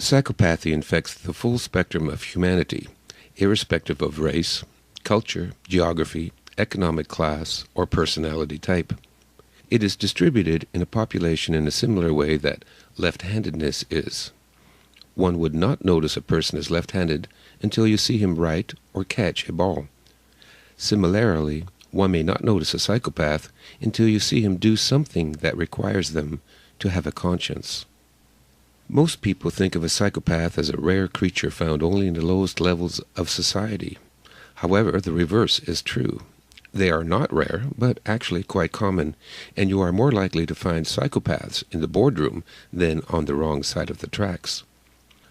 Psychopathy infects the full spectrum of humanity, irrespective of race, culture, geography, economic class, or personality type. It is distributed in a population in a similar way that left-handedness is. One would not notice a person is left-handed until you see him write or catch a ball. Similarly, one may not notice a psychopath until you see him do something that requires them to have a conscience. Most people think of a psychopath as a rare creature found only in the lowest levels of society. However, the reverse is true. They are not rare, but actually quite common, and you are more likely to find psychopaths in the boardroom than on the wrong side of the tracks.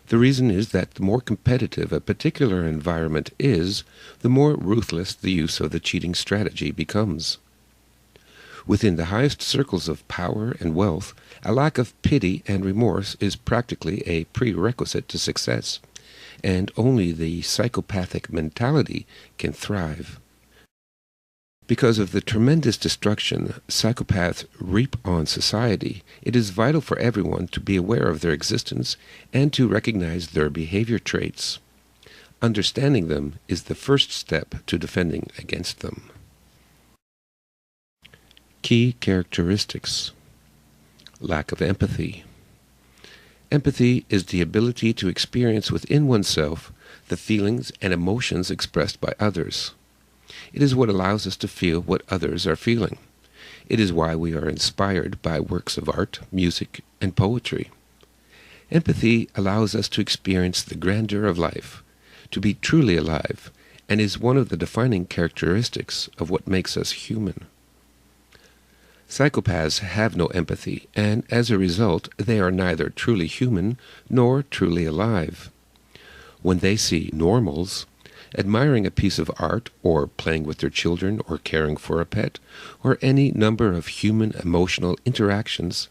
The reason is that the more competitive a particular environment is, the more ruthless the use of the cheating strategy becomes. Within the highest circles of power and wealth, a lack of pity and remorse is practically a prerequisite to success, and only the psychopathic mentality can thrive. Because of the tremendous destruction psychopaths reap on society, it is vital for everyone to be aware of their existence and to recognize their behavior traits. Understanding them is the first step to defending against them. Key characteristics. Lack of empathy. Empathy is the ability to experience within oneself the feelings and emotions expressed by others. It is what allows us to feel what others are feeling. It is why we are inspired by works of art, music, and poetry. Empathy allows us to experience the grandeur of life, to be truly alive, and is one of the defining characteristics of what makes us human. Psychopaths have no empathy, and as a result, they are neither truly human nor truly alive. When they see normals, admiring a piece of art, or playing with their children, or caring for a pet, or any number of human emotional interactions,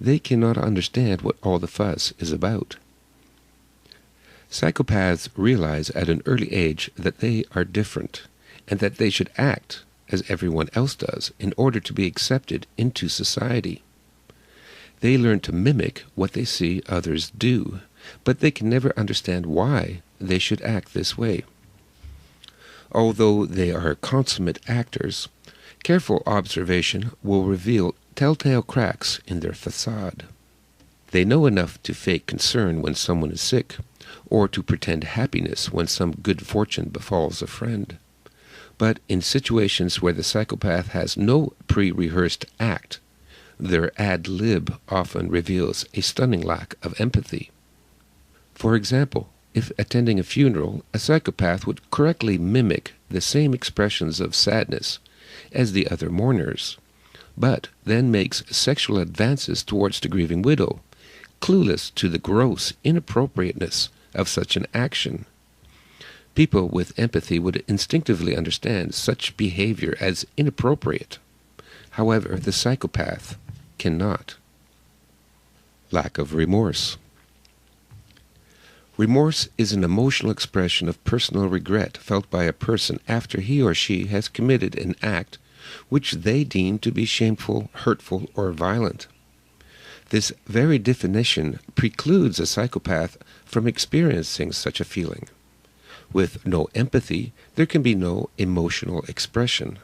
they cannot understand what all the fuss is about. Psychopaths realize at an early age that they are different, and that they should act as everyone else does in order to be accepted into society. They learn to mimic what they see others do, but they can never understand why they should act this way. Although they are consummate actors, careful observation will reveal telltale cracks in their facade. They know enough to fake concern when someone is sick, or to pretend happiness when some good fortune befalls a friend. But in situations where the psychopath has no pre-rehearsed act, their ad lib often reveals a stunning lack of empathy. For example, if attending a funeral, a psychopath would correctly mimic the same expressions of sadness as the other mourners, but then makes sexual advances towards the grieving widow, clueless to the gross inappropriateness of such an action. People with empathy would instinctively understand such behavior as inappropriate. However, the psychopath cannot. Lack of remorse. Remorse is an emotional expression of personal regret felt by a person after he or she has committed an act which they deem to be shameful, hurtful, or violent. This very definition precludes a psychopath from experiencing such a feeling. With no empathy, there can be no emotional expression.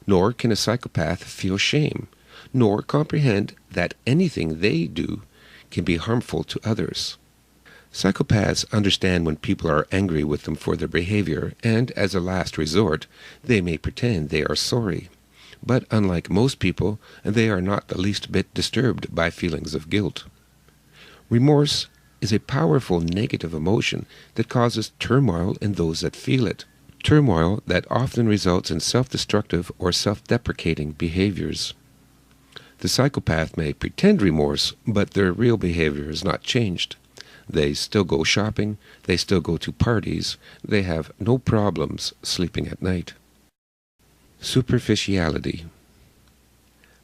Nor can a psychopath feel shame, nor comprehend that anything they do can be harmful to others. Psychopaths understand when people are angry with them for their behavior, and as a last resort, they may pretend they are sorry. But unlike most people, they are not the least bit disturbed by feelings of guilt. Remorse is a powerful negative emotion that causes turmoil in those that feel it, turmoil that often results in self-destructive or self-deprecating behaviors. The psychopath may pretend remorse, but their real behavior has not changed. They still go shopping, they still go to parties, they have no problems sleeping at night. Superficiality.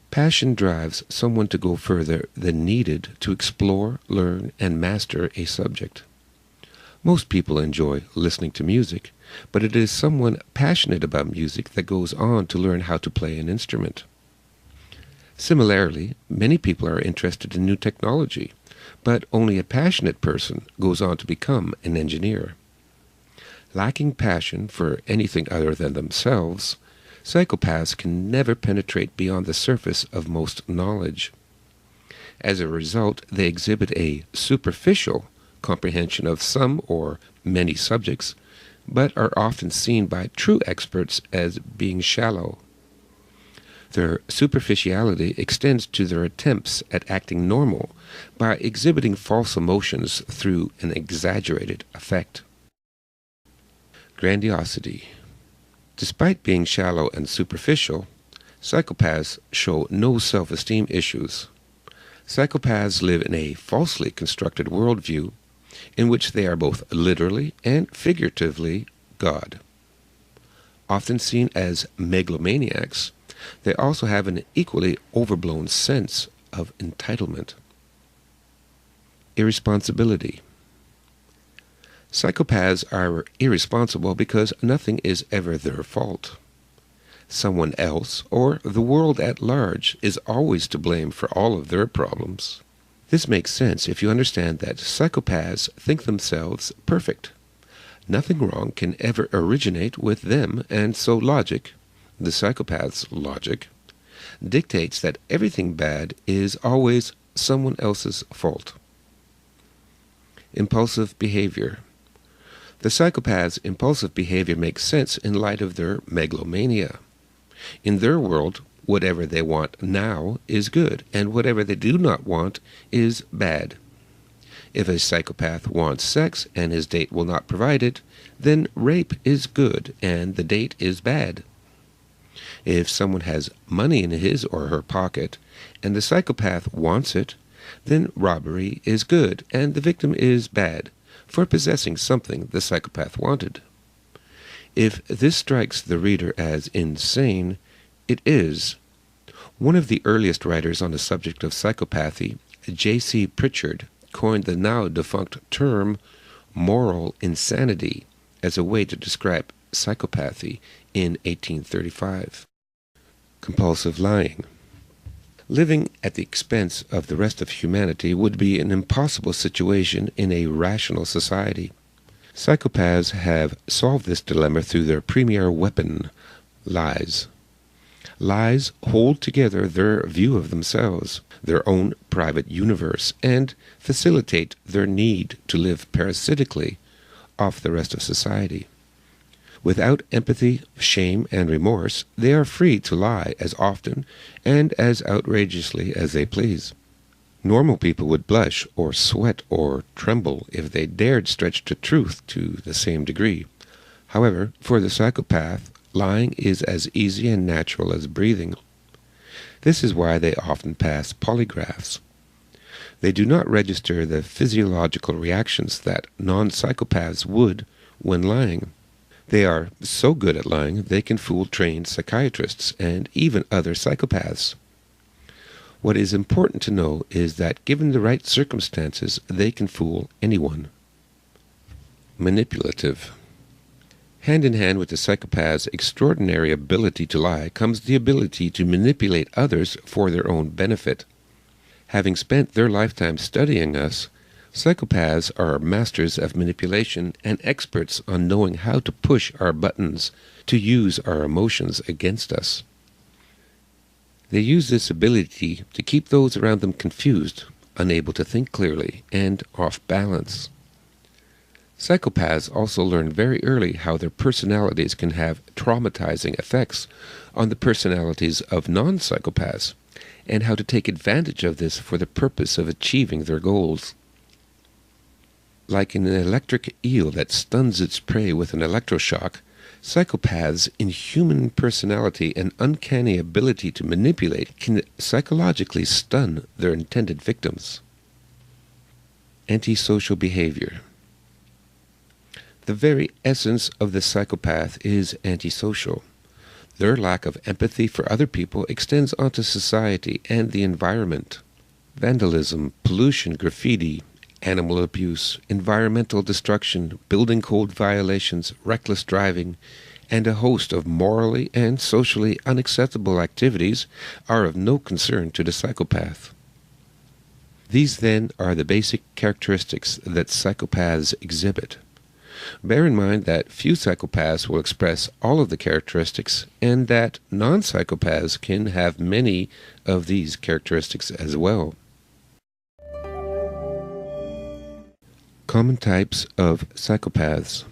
Passion drives someone to go further than needed to explore, learn, and master a subject. Most people enjoy listening to music, but it is someone passionate about music that goes on to learn how to play an instrument. Similarly, many people are interested in new technology, but only a passionate person goes on to become an engineer. Lacking passion for anything other than themselves, psychopaths can never penetrate beyond the surface of most knowledge. As a result, they exhibit a superficial comprehension of some or many subjects, but are often seen by true experts as being shallow. Their superficiality extends to their attempts at acting normal by exhibiting false emotions through an exaggerated effect. Grandiosity. Despite being shallow and superficial, psychopaths show no self-esteem issues. Psychopaths live in a falsely constructed worldview in which they are both literally and figuratively God. Often seen as megalomaniacs, they also have an equally overblown sense of entitlement. Irresponsibility. Psychopaths are irresponsible because nothing is ever their fault. Someone else, or the world at large, is always to blame for all of their problems. This makes sense if you understand that psychopaths think themselves perfect. Nothing wrong can ever originate with them, and so logic, the psychopath's logic, dictates that everything bad is always someone else's fault. Impulsive behavior. The psychopath's impulsive behavior makes sense in light of their megalomania. In their world, whatever they want now is good, and whatever they do not want is bad. If a psychopath wants sex and his date will not provide it, then rape is good and the date is bad. If someone has money in his or her pocket and the psychopath wants it, then robbery is good and the victim is bad for possessing something the psychopath wanted. If this strikes the reader as insane, it is. One of the earliest writers on the subject of psychopathy, J.C. Pritchard, coined the now-defunct term moral insanity as a way to describe psychopathy in 1835. Compulsive lying. Living at the expense of the rest of humanity would be an impossible situation in a rational society. Psychopaths have solved this dilemma through their premier weapon, lies. Lies hold together their view of themselves, their own private universe, and facilitate their need to live parasitically off the rest of society. Without empathy, shame, and remorse, they are free to lie as often and as outrageously as they please. Normal people would blush or sweat or tremble if they dared stretch the truth to the same degree. However, for the psychopath, lying is as easy and natural as breathing. This is why they often pass polygraphs. They do not register the physiological reactions that non-psychopaths would when lying. They are so good at lying they can fool trained psychiatrists and even other psychopaths. What is important to know is that given the right circumstances, they can fool anyone. Manipulative. Hand in hand with the psychopath's extraordinary ability to lie comes the ability to manipulate others for their own benefit. Having spent their lifetime studying us, psychopaths are masters of manipulation and experts on knowing how to push our buttons to use our emotions against us. They use this ability to keep those around them confused, unable to think clearly, and off balance. Psychopaths also learn very early how their personalities can have traumatizing effects on the personalities of non-psychopaths, and how to take advantage of this for the purpose of achieving their goals. Like an electric eel that stuns its prey with an electroshock, psychopaths' inhuman personality and uncanny ability to manipulate can psychologically stun their intended victims. Antisocial behavior. The very essence of the psychopath is antisocial. Their lack of empathy for other people extends onto society and the environment. Vandalism, pollution, graffiti, animal abuse, environmental destruction, building code violations, reckless driving, and a host of morally and socially unacceptable activities are of no concern to the psychopath. These then are the basic characteristics that psychopaths exhibit. Bear in mind that few psychopaths will express all of the characteristics, and that non-psychopaths can have many of these characteristics as well. Common types of psychopaths.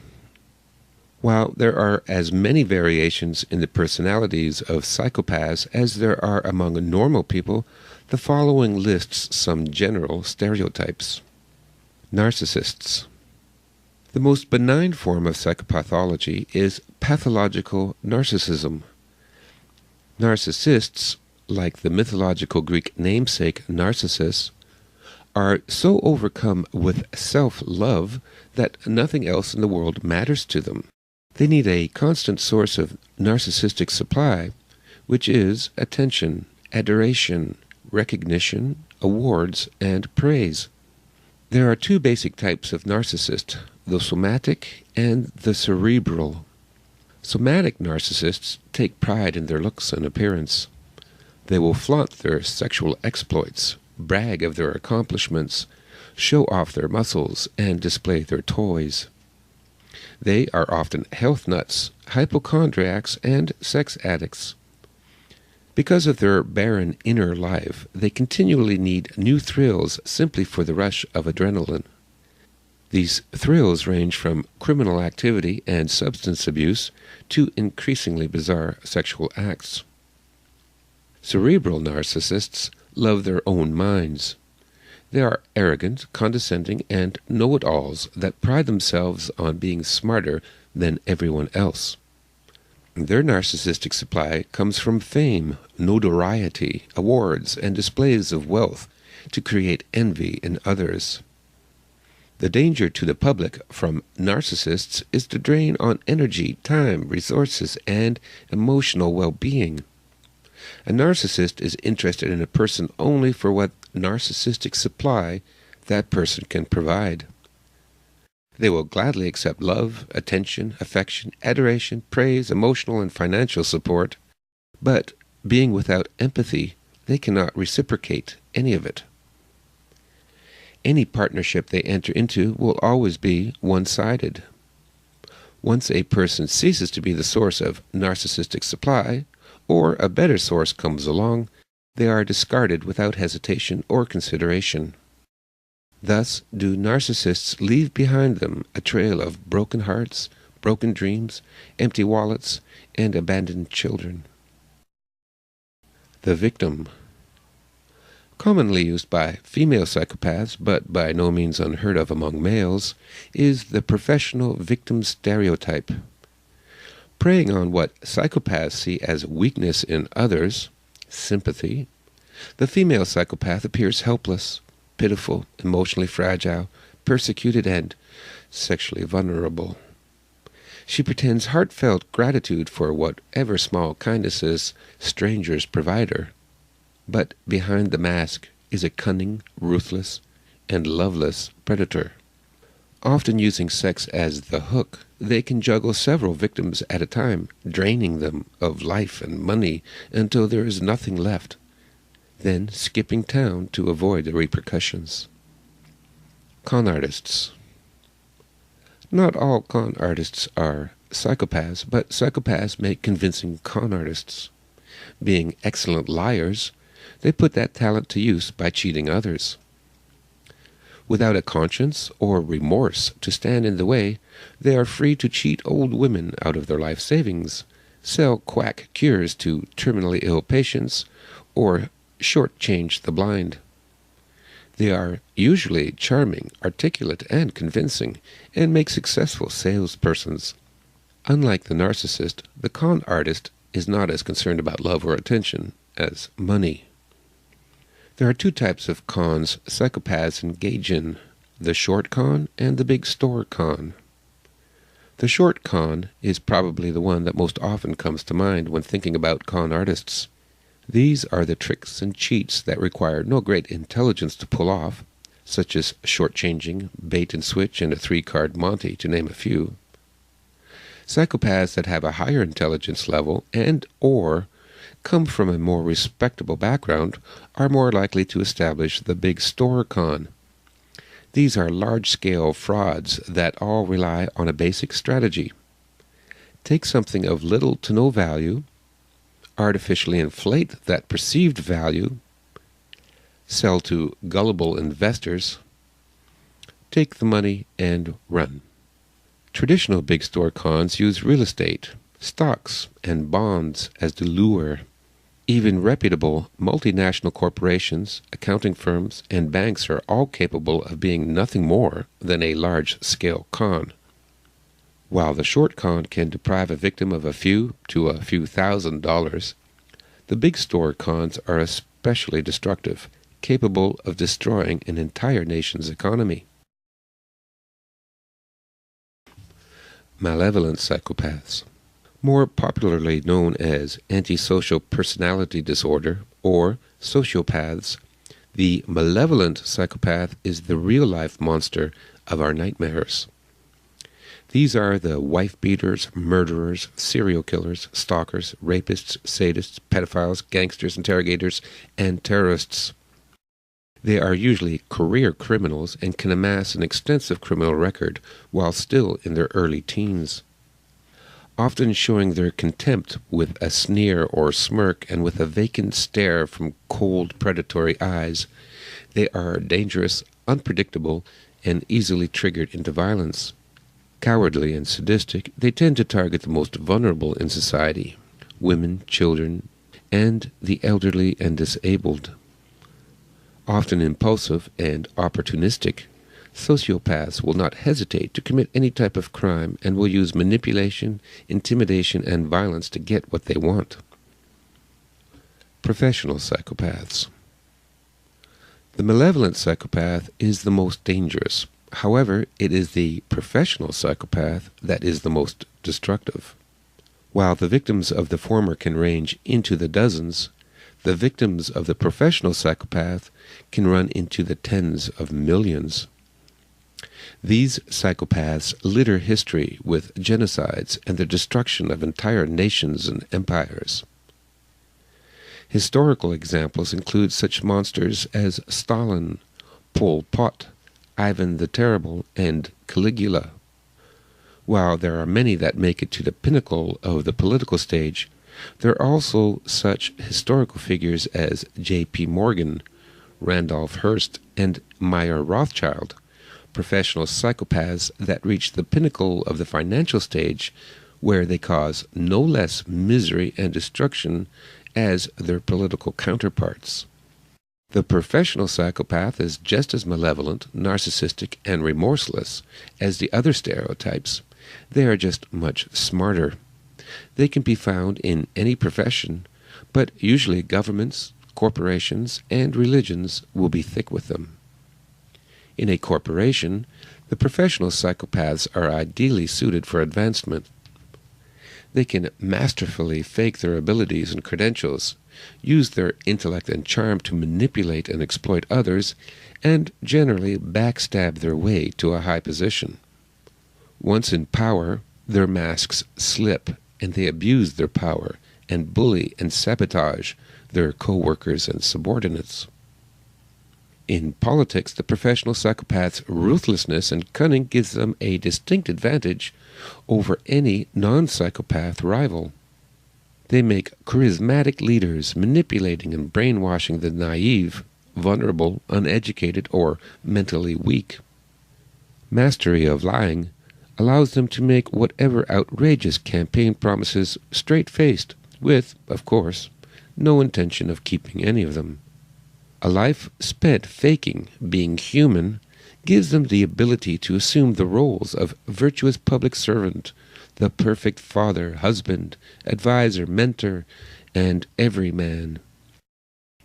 While there are as many variations in the personalities of psychopaths as there are among normal people, the following lists some general stereotypes. Narcissists. The most benign form of psychopathology is pathological narcissism. Narcissists, like the mythological Greek namesake Narcissus, are so overcome with self-love that nothing else in the world matters to them. They need a constant source of narcissistic supply, which is attention, adoration, recognition, awards, and praise. There are two basic types of narcissist, the somatic and the cerebral. Somatic narcissists take pride in their looks and appearance. They will flaunt their sexual exploits, brag of their accomplishments, show off their muscles, and display their toys. They are often health nuts, hypochondriacs, and sex addicts. Because of their barren inner life, they continually need new thrills simply for the rush of adrenaline. These thrills range from criminal activity and substance abuse to increasingly bizarre sexual acts. Cerebral narcissists love their own minds. They are arrogant, condescending, and know-it-alls that pride themselves on being smarter than everyone else. Their narcissistic supply comes from fame, notoriety, awards, and displays of wealth to create envy in others. The danger to the public from narcissists is the drain on energy, time, resources, and emotional well-being. A narcissist is interested in a person only for what narcissistic supply that person can provide. They will gladly accept love, attention, affection, adoration, praise, emotional and financial support, but being without empathy, they cannot reciprocate any of it. Any partnership they enter into will always be one-sided. Once a person ceases to be the source of narcissistic supply, or a better source comes along, they are discarded without hesitation or consideration. Thus do narcissists leave behind them a trail of broken hearts, broken dreams, empty wallets, and abandoned children. The victim. Commonly used by female psychopaths, but by no means unheard of among males, is the professional victim stereotype. Preying on what psychopaths see as weakness in others, sympathy, the female psychopath appears helpless, pitiful, emotionally fragile, persecuted, and sexually vulnerable. She pretends heartfelt gratitude for whatever small kindnesses strangers provide her, but behind the mask is a cunning, ruthless, and loveless predator. Often using sex as the hook, they can juggle several victims at a time, draining them of life and money until there is nothing left, then skipping town to avoid the repercussions. Con artists. Not all con artists are psychopaths, but psychopaths make convincing con artists. Being excellent liars, they put that talent to use by cheating others. Without a conscience or remorse to stand in the way, they are free to cheat old women out of their life savings, sell quack cures to terminally ill patients, or shortchange the blind. They are usually charming, articulate, and convincing, and make successful salespersons. Unlike the narcissist, the con artist is not as concerned about love or attention as money. There are two types of cons psychopaths engage in, the short con and the big store con. The short con is probably the one that most often comes to mind when thinking about con artists. These are the tricks and cheats that require no great intelligence to pull off, such as shortchanging, bait and switch, and a 3-card Monte, to name a few. Psychopaths that have a higher intelligence level and or come from a more respectable background are more likely to establish the big store con. These are large-scale frauds that all rely on a basic strategy. Take something of little to no value, artificially inflate that perceived value, sell to gullible investors, take the money, and run. Traditional big store cons use real estate, stocks, and bonds as the lure. Even reputable multinational corporations, accounting firms, and banks are all capable of being nothing more than a large-scale con. While the short con can deprive a victim of a few to a few $1,000s, the big store cons are especially destructive, capable of destroying an entire nation's economy. Malevolent psychopaths. More popularly known as antisocial personality disorder or sociopaths, the malevolent psychopath is the real-life monster of our nightmares. These are the wife-beaters, murderers, serial killers, stalkers, rapists, sadists, pedophiles, gangsters, interrogators, and terrorists. They are usually career criminals and can amass an extensive criminal record while still in their early teens. Often showing their contempt with a sneer or smirk and with a vacant stare from cold, predatory eyes, they are dangerous, unpredictable, and easily triggered into violence. Cowardly and sadistic, they tend to target the most vulnerable in society, women, children, and the elderly and disabled. Often impulsive and opportunistic, sociopaths will not hesitate to commit any type of crime and will use manipulation, intimidation, and violence to get what they want. Professional psychopaths. The malevolent psychopath is the most dangerous. However, it is the professional psychopath that is the most destructive. While the victims of the former can range into the dozens, the victims of the professional psychopath can run into the tens of millions. These psychopaths litter history with genocides and the destruction of entire nations and empires. Historical examples include such monsters as Stalin, Pol Pot, Ivan the Terrible, and Caligula. While there are many that make it to the pinnacle of the political stage, there are also such historical figures as J.P. Morgan, Randolph Hearst, and Meyer Rothschild, professional psychopaths that reach the pinnacle of the financial stage, where they cause no less misery and destruction as their political counterparts. The professional psychopath is just as malevolent, narcissistic, and remorseless as the other stereotypes. They are just much smarter. They can be found in any profession, but usually governments, corporations, and religions will be thick with them. In a corporation, the professional psychopaths are ideally suited for advancement. They can masterfully fake their abilities and credentials, use their intellect and charm to manipulate and exploit others, and generally backstab their way to a high position. Once in power, their masks slip, and they abuse their power and bully and sabotage their co-workers and subordinates. In politics, the professional psychopath's ruthlessness and cunning gives them a distinct advantage over any non-psychopath rival. They make charismatic leaders, manipulating and brainwashing the naive, vulnerable, uneducated, or mentally weak. Mastery of lying allows them to make whatever outrageous campaign promises straight-faced, with, of course, no intention of keeping any of them. A life spent faking being human gives them the ability to assume the roles of virtuous public servant, the perfect father, husband, advisor, mentor, and everyman.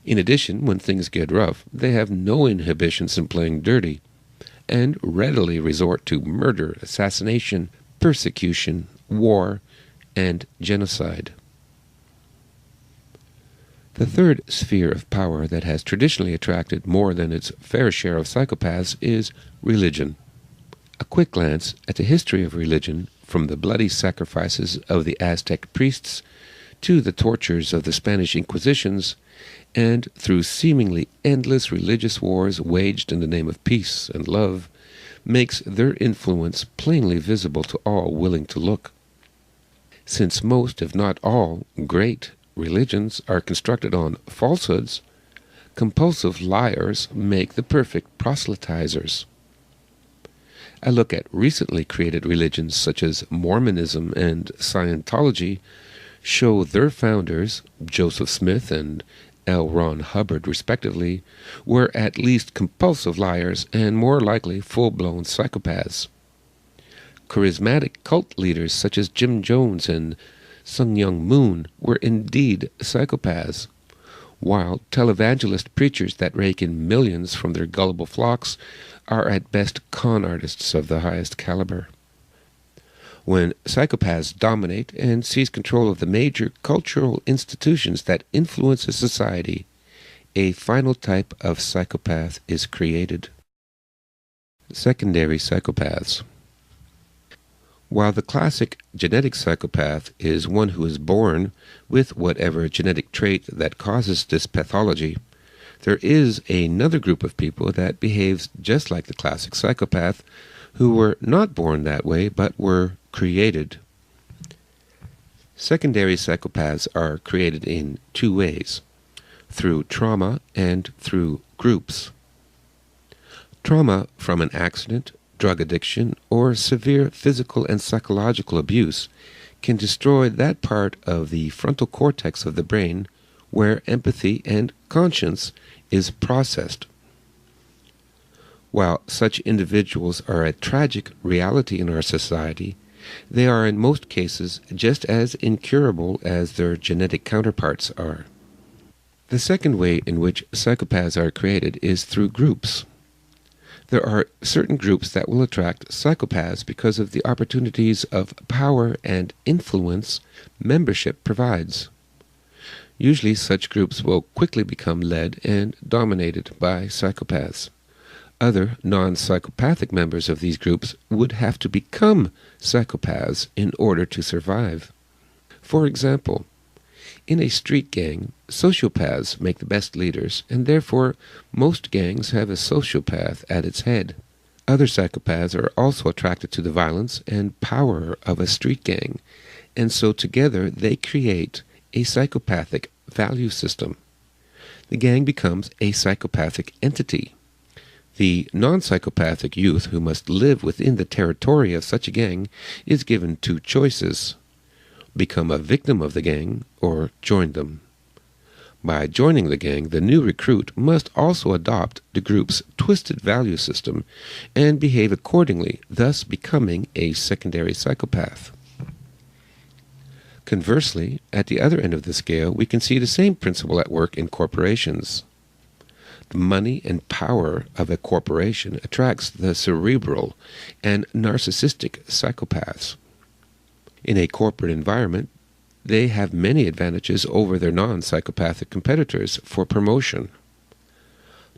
In addition, when things get rough, they have no inhibitions in playing dirty, and readily resort to murder, assassination, persecution, war, and genocide. The third sphere of power that has traditionally attracted more than its fair share of psychopaths is religion. A quick glance at the history of religion, from the bloody sacrifices of the Aztec priests to the tortures of the Spanish Inquisitions, and through seemingly endless religious wars waged in the name of peace and love, makes their influence plainly visible to all willing to look. Since most, if not all, great religions are constructed on falsehoods, compulsive liars make the perfect proselytizers. A look at recently created religions such as Mormonism and Scientology show their founders, Joseph Smith and L. Ron Hubbard respectively, were at least compulsive liars and more likely full-blown psychopaths. Charismatic cult leaders such as Jim Jones and Sun Myung Moon were indeed psychopaths, while televangelist preachers that rake in millions from their gullible flocks are at best con artists of the highest caliber. When psychopaths dominate and seize control of the major cultural institutions that influence a society, a final type of psychopath is created. Secondary psychopaths. While the classic genetic psychopath is one who is born with whatever genetic trait that causes this pathology, there is another group of people that behaves just like the classic psychopath, who were not born that way but were created. Secondary psychopaths are created in two ways: through trauma and through groups. Trauma from an accident, drug addiction, or severe physical and psychological abuse can destroy that part of the frontal cortex of the brain where empathy and conscience is processed. While such individuals are a tragic reality in our society, they are in most cases just as incurable as their genetic counterparts are. The second way in which psychopaths are created is through groups. There are certain groups that will attract psychopaths because of the opportunities of power and influence membership provides. Usually such groups will quickly become led and dominated by psychopaths. Other non-psychopathic members of these groups would have to become psychopaths in order to survive. For example, in a street gang, sociopaths make the best leaders, and therefore most gangs have a sociopath at its head. Other psychopaths are also attracted to the violence and power of a street gang, and so together they create a psychopathic value system. The gang becomes a psychopathic entity. The non-psychopathic youth who must live within the territory of such a gang is given two choices: become a victim of the gang or join them. By joining the gang, the new recruit must also adopt the group's twisted value system and behave accordingly, thus becoming a secondary psychopath. Conversely, at the other end of the scale, we can see the same principle at work in corporations. The money and power of a corporation attracts the cerebral and narcissistic psychopaths. In a corporate environment, they have many advantages over their non-psychopathic competitors for promotion.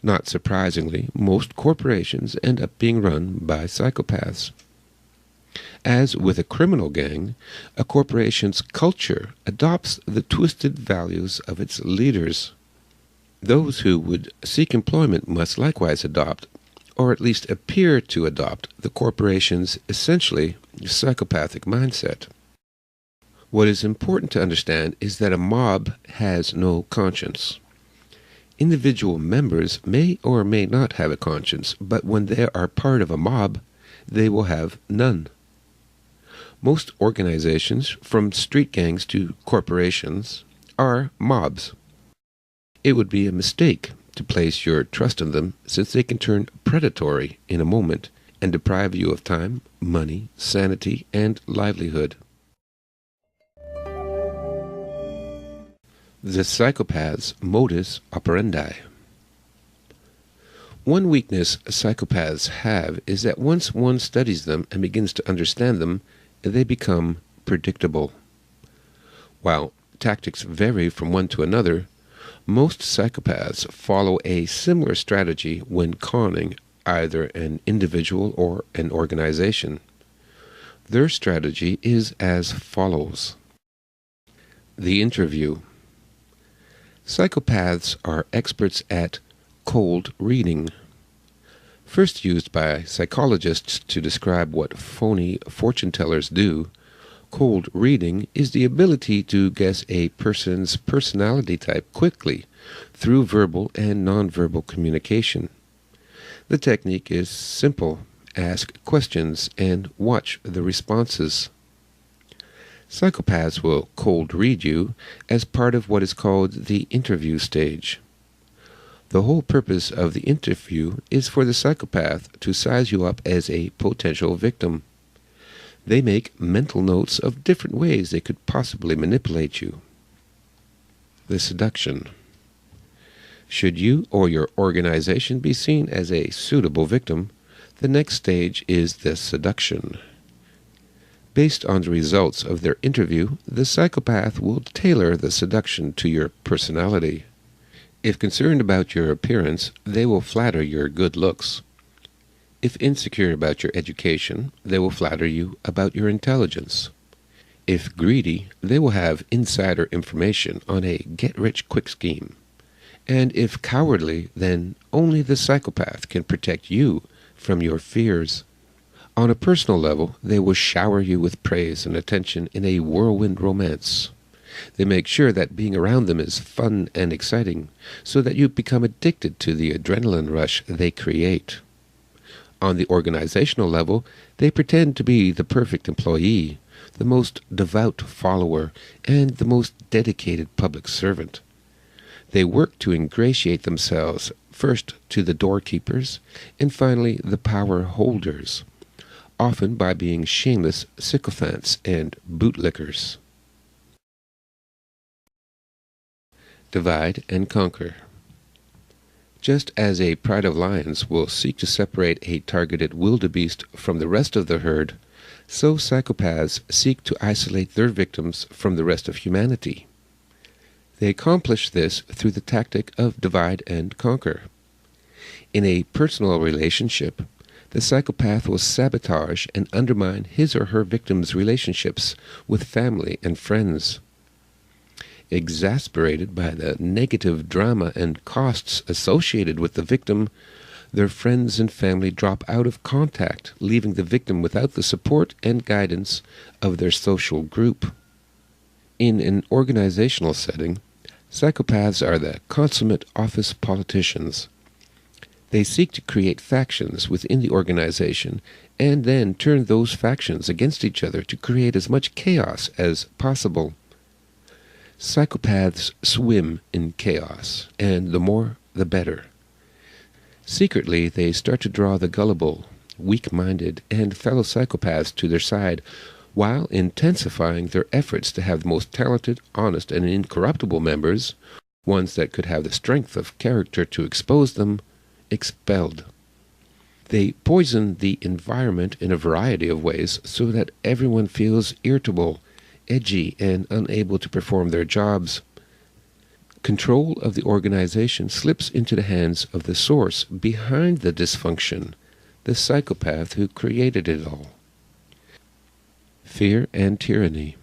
Not surprisingly, most corporations end up being run by psychopaths. As with a criminal gang, a corporation's culture adopts the twisted values of its leaders. Those who would seek employment must likewise adopt, or at least appear to adopt, the corporation's essentially psychopathic mindset. What is important to understand is that a mob has no conscience. Individual members may or may not have a conscience, but when they are part of a mob, they will have none. Most organizations, from street gangs to corporations, are mobs. It would be a mistake to place your trust in them, since they can turn predatory in a moment and deprive you of time, money, sanity, and livelihood. The psychopath's modus operandi. One weakness psychopaths have is that once one studies them and begins to understand them, they become predictable. While tactics vary from one to another, most psychopaths follow a similar strategy when conning either an individual or an organization. Their strategy is as follows. The interview. Psychopaths are experts at cold reading. First used by psychologists to describe what phony fortune tellers do, cold reading is the ability to guess a person's personality type quickly through verbal and nonverbal communication. The technique is simple. Ask questions and watch the responses. Psychopaths will cold read you as part of what is called the interview stage. The whole purpose of the interview is for the psychopath to size you up as a potential victim. They make mental notes of different ways they could possibly manipulate you. The seduction. Should you or your organization be seen as a suitable victim, the next stage is the seduction. Based on the results of their interview, the psychopath will tailor the seduction to your personality. If concerned about your appearance, they will flatter your good looks. If insecure about your education, they will flatter you about your intelligence. If greedy, they will have insider information on a get-rich-quick scheme. And if cowardly, then only the psychopath can protect you from your fears. On a personal level, they will shower you with praise and attention in a whirlwind romance. They make sure that being around them is fun and exciting, so that you become addicted to the adrenaline rush they create. On the organizational level, they pretend to be the perfect employee, the most devout follower, and the most dedicated public servant. They work to ingratiate themselves first to the doorkeepers, and finally the power holders, often by being shameless sycophants and bootlickers. Divide and conquer. Just as a pride of lions will seek to separate a targeted wildebeest from the rest of the herd, so psychopaths seek to isolate their victims from the rest of humanity. They accomplish this through the tactic of divide and conquer. In a personal relationship, the psychopath will sabotage and undermine his or her victim's relationships with family and friends. Exasperated by the negative drama and costs associated with the victim, their friends and family drop out of contact, leaving the victim without the support and guidance of their social group. In an organizational setting, psychopaths are the consummate office politicians. They seek to create factions within the organization and then turn those factions against each other to create as much chaos as possible. Psychopaths swim in chaos, and the more, the better. Secretly, they start to draw the gullible, weak-minded, and fellow psychopaths to their side, while intensifying their efforts to have the most talented, honest, and incorruptible members, ones that could have the strength of character to expose them, expelled. They poison the environment in a variety of ways so that everyone feels irritable, edgy, and unable to perform their jobs. Control of the organization slips into the hands of the source behind the dysfunction, the psychopath who created it all. Fear and tyranny.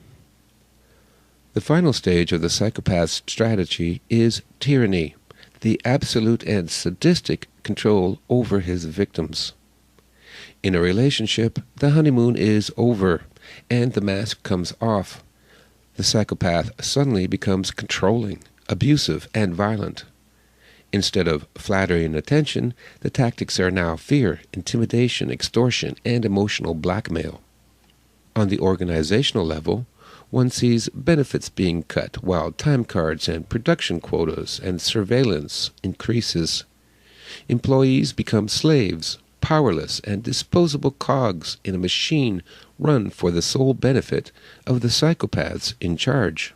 The final stage of the psychopath's strategy is tyranny, the absolute and sadistic control over his victims. In a relationship, the honeymoon is over, and the mask comes off. The psychopath suddenly becomes controlling, abusive, and violent. Instead of flattery and attention, the tactics are now fear, intimidation, extortion, and emotional blackmail. On the organizational level, one sees benefits being cut while time cards and production quotas and surveillance increases. Employees become slaves, powerless and disposable cogs in a machine run for the sole benefit of the psychopaths in charge.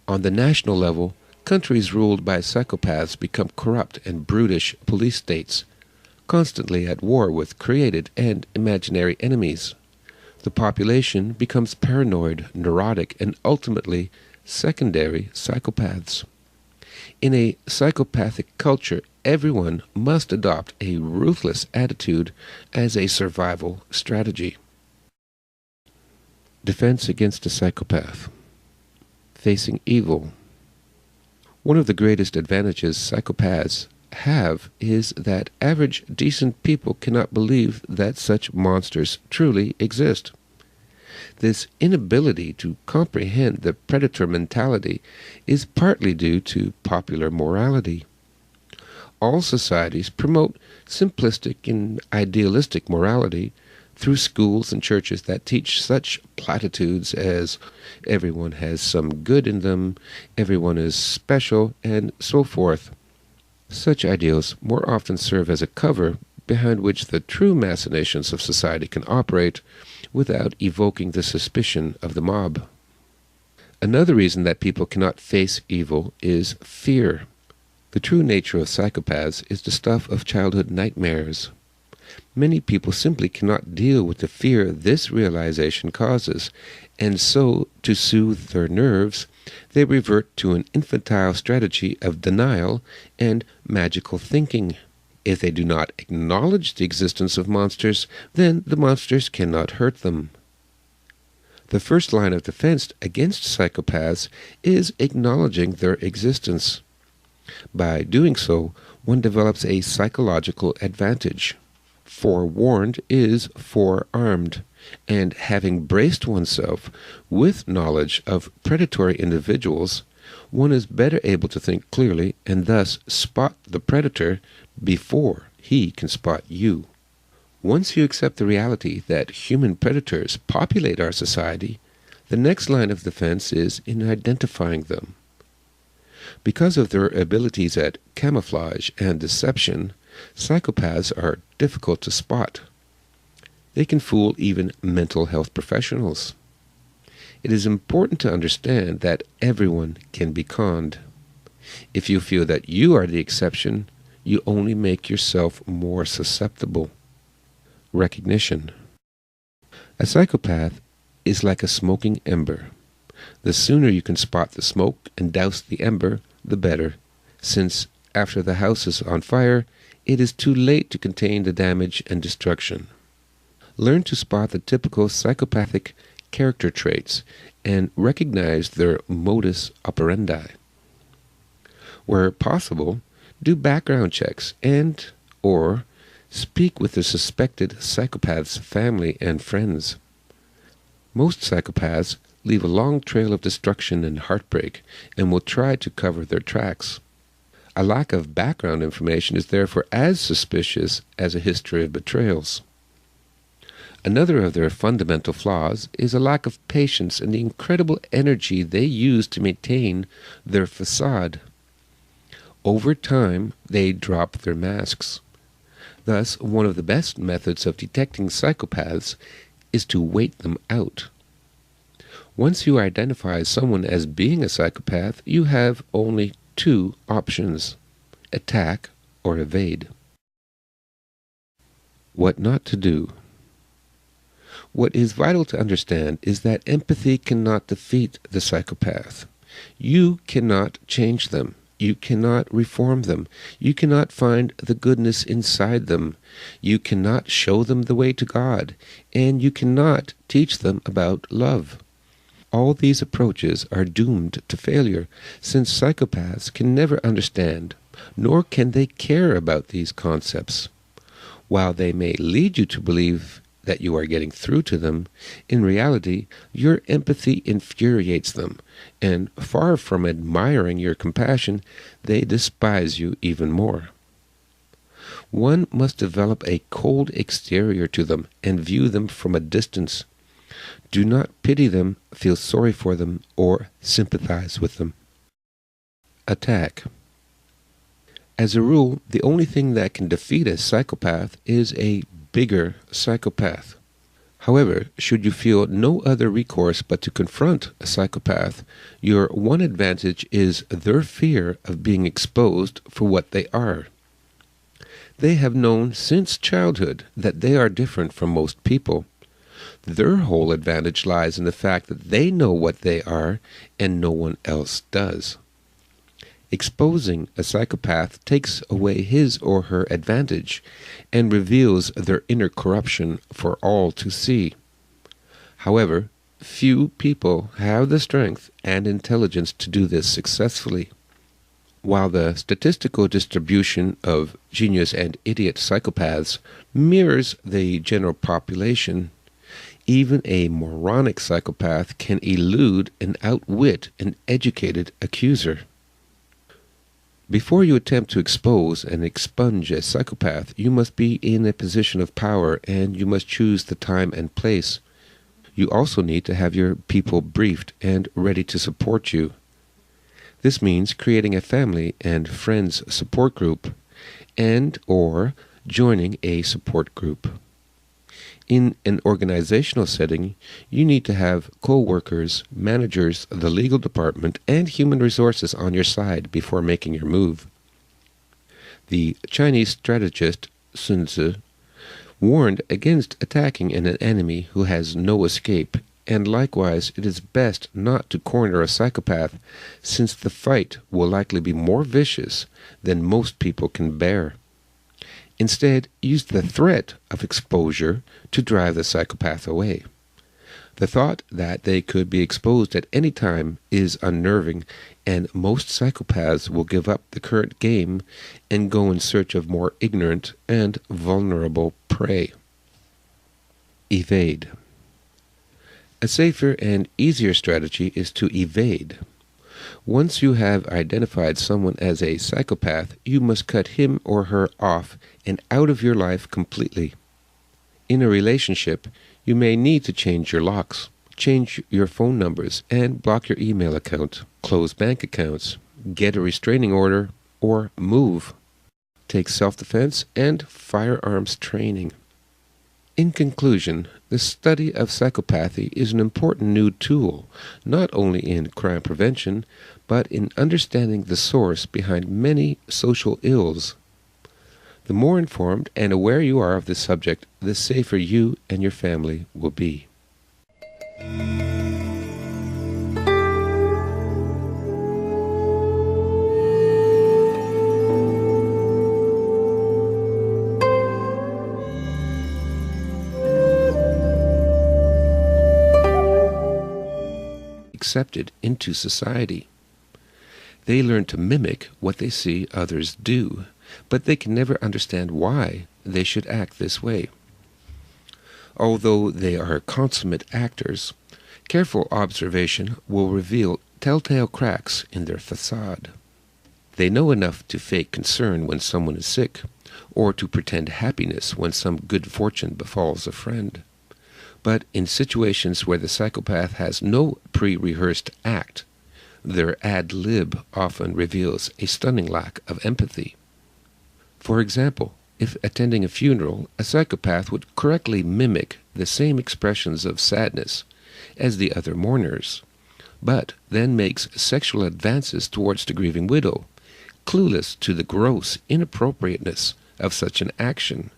On the national level, countries ruled by psychopaths become corrupt and brutish police states, constantly at war with created and imaginary enemies. The population becomes paranoid, neurotic, and ultimately secondary psychopaths. In a psychopathic culture, everyone must adopt a ruthless attitude as a survival strategy. Defense against a psychopath. facing evil. One of the greatest advantages psychopaths have is that average decent people cannot believe that such monsters truly exist. This inability to comprehend the predator mentality is partly due to popular morality. All societies promote simplistic and idealistic morality through schools and churches that teach such platitudes as everyone has some good in them, everyone is special, and so forth. Such ideals more often serve as a cover behind which the true machinations of society can operate without evoking the suspicion of the mob. Another reason that people cannot face evil is fear. The true nature of psychopaths is the stuff of childhood nightmares. Many people simply cannot deal with the fear this realization causes, and so, to soothe their nerves, they revert to an infantile strategy of denial and magical thinking. If they do not acknowledge the existence of monsters, then the monsters cannot hurt them. The first line of defense against psychopaths is acknowledging their existence. By doing so, one develops a psychological advantage. Forewarned is forearmed, and having braced oneself with knowledge of predatory individuals, one is better able to think clearly and thus spot the predator before he can spot you. Once you accept the reality that human predators populate our society, the next line of defense is in identifying them. Because of their abilities at camouflage and deception, psychopaths are difficult to spot. They can fool even mental health professionals. It is important to understand that everyone can be conned. If you feel that you are the exception, you only make yourself more susceptible. Recognition. A psychopath is like a smoking ember. The sooner you can spot the smoke and douse the ember, the better, since after the house is on fire, it is too late to contain the damage and destruction. Learn to spot the typical psychopathic character traits and recognize their modus operandi. Where possible, do background checks and/or speak with the suspected psychopath's family and friends. Most psychopaths leave a long trail of destruction and heartbreak and will try to cover their tracks. A lack of background information is therefore as suspicious as a history of betrayals. Another of their fundamental flaws is a lack of patience and the incredible energy they use to maintain their facade. Over time, they drop their masks. Thus, one of the best methods of detecting psychopaths is to wait them out. Once you identify someone as being a psychopath, you have only two options: attack or evade. What not to do. What is vital to understand is that empathy cannot defeat the psychopath. You cannot change them. You cannot reform them. You cannot find the goodness inside them. You cannot show them the way to God. And you cannot teach them about love. All these approaches are doomed to failure, since psychopaths can never understand, nor can they care about these concepts. While they may lead you to believe that you are getting through to them, in reality, your empathy infuriates them, and far from admiring your compassion, they despise you even more. One must develop a cold exterior to them and view them from a distance. Do not pity them, feel sorry for them, or sympathize with them. Attack. As a rule, the only thing that can defeat a psychopath is a bigger psychopath. However, should you feel no other recourse but to confront a psychopath, your one advantage is their fear of being exposed for what they are. They have known since childhood that they are different from most people. Their whole advantage lies in the fact that they know what they are and no one else does. Exposing a psychopath takes away his or her advantage and reveals their inner corruption for all to see. However, Few people have the strength and intelligence to do this successfully. While the statistical distribution of genius and idiot psychopaths mirrors the general population, even a moronic psychopath can elude and outwit an educated accuser. Before you attempt to expose and expunge a psychopath, you must be in a position of power, and you must choose the time and place. You also need to have your people briefed and ready to support you. This means creating a family and friends support group, and/or joining a support group. In an organizational setting, you need to have co-workers, managers, the legal department, and human resources on your side before making your move. The Chinese strategist Sun Tzu warned against attacking an enemy who has no escape, and likewise it is best not to corner a psychopath, since the fight will likely be more vicious than most people can bear. Instead, use the threat of exposure to drive the psychopath away. The thought that they could be exposed at any time is unnerving, and most psychopaths will give up the current game and go in search of more ignorant and vulnerable prey. Evade. A safer and easier strategy is to evade. Once you have identified someone as a psychopath, you must cut him or her off and out of your life completely. In a relationship, you may need to change your locks, change your phone numbers, and block your email account, close bank accounts, get a restraining order, or move. Take self-defense and firearms training. In conclusion, the study of psychopathy is an important new tool, not only in crime prevention, but in understanding the source behind many social ills. The more informed and aware you are of this subject, the safer you and your family will be. Accepted into society. They learn to mimic what they see others do, but they can never understand why they should act this way. Although they are consummate actors, careful observation will reveal telltale cracks in their facade. They know enough to fake concern when someone is sick, or to pretend happiness when some good fortune befalls a friend. But in situations where the psychopath has no pre-rehearsed act, their ad lib often reveals a stunning lack of empathy. For example, if attending a funeral, a psychopath would correctly mimic the same expressions of sadness as the other mourners, but then makes sexual advances towards the grieving widow, clueless to the gross inappropriateness of such an action.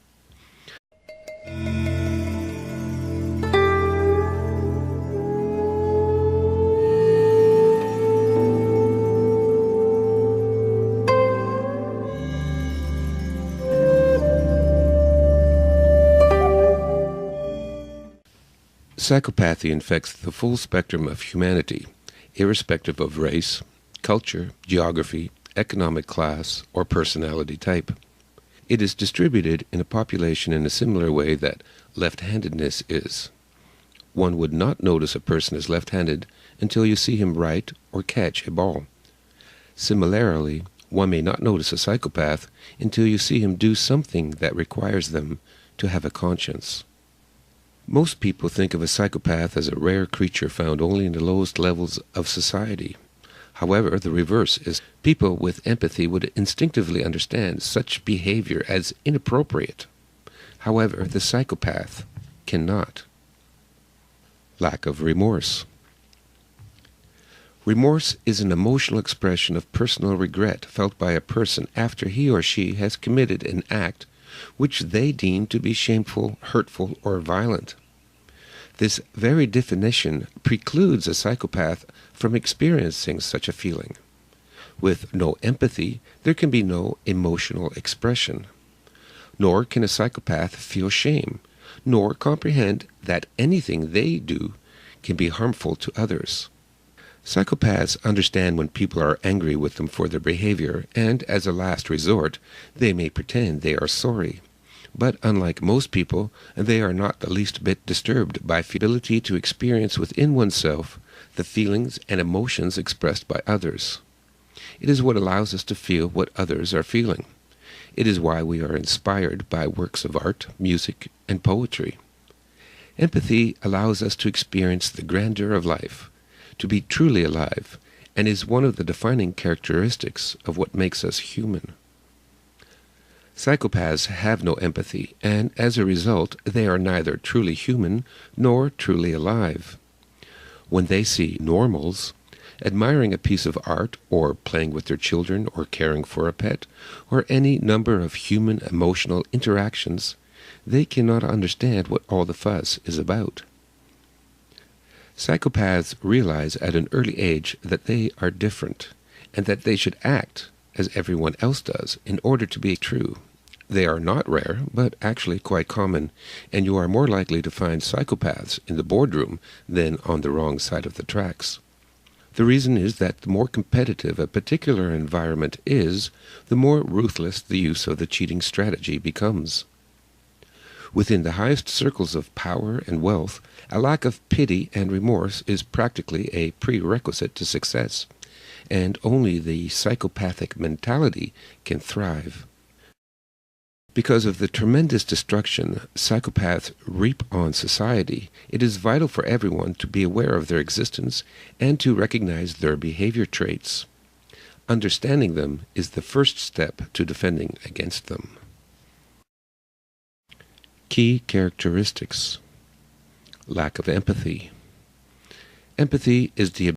Psychopathy infects the full spectrum of humanity, irrespective of race, culture, geography, economic class, or personality type. It is distributed in a population in a similar way that left-handedness is. One would not notice a person is left-handed until you see him write or catch a ball. Similarly, one may not notice a psychopath until you see him do something that requires them to have a conscience. Most people think of a psychopath as a rare creature found only in the lowest levels of society. However, the reverse is people with empathy would instinctively understand such behavior as inappropriate. However, the psychopath cannot. Lack of remorse. Remorse is an emotional expression of personal regret felt by a person after he or she has committed an act which they deem to be shameful, hurtful, or violent. This very definition precludes a psychopath from experiencing such a feeling. With no empathy, there can be no emotional expression. Nor can a psychopath feel shame, nor comprehend that anything they do can be harmful to others. Psychopaths understand when people are angry with them for their behavior, and as a last resort, they may pretend they are sorry. But unlike most people, they are not the least bit disturbed by the ability to experience within oneself the feelings and emotions expressed by others. It is what allows us to feel what others are feeling. It is why we are inspired by works of art, music, and poetry. Empathy allows us to experience the grandeur of life, to be truly alive, and is one of the defining characteristics of what makes us human. Psychopaths have no empathy, and as a result, they are neither truly human nor truly alive. When they see normals, admiring a piece of art, or playing with their children, or caring for a pet, or any number of human emotional interactions, they cannot understand what all the fuss is about. Psychopaths realize at an early age that they are different, and that they should act as everyone else does in order to be true. They are not rare, but actually quite common, and you are more likely to find psychopaths in the boardroom than on the wrong side of the tracks. The reason is that the more competitive a particular environment is, the more ruthless the use of the cheating strategy becomes. Within the highest circles of power and wealth, a lack of pity and remorse is practically a prerequisite to success, and only the psychopathic mentality can thrive. Because of the tremendous destruction psychopaths reap on society, it is vital for everyone to be aware of their existence and to recognize their behavior traits. Understanding them is the first step to defending against them. Key characteristics. Lack of empathy. Empathy is the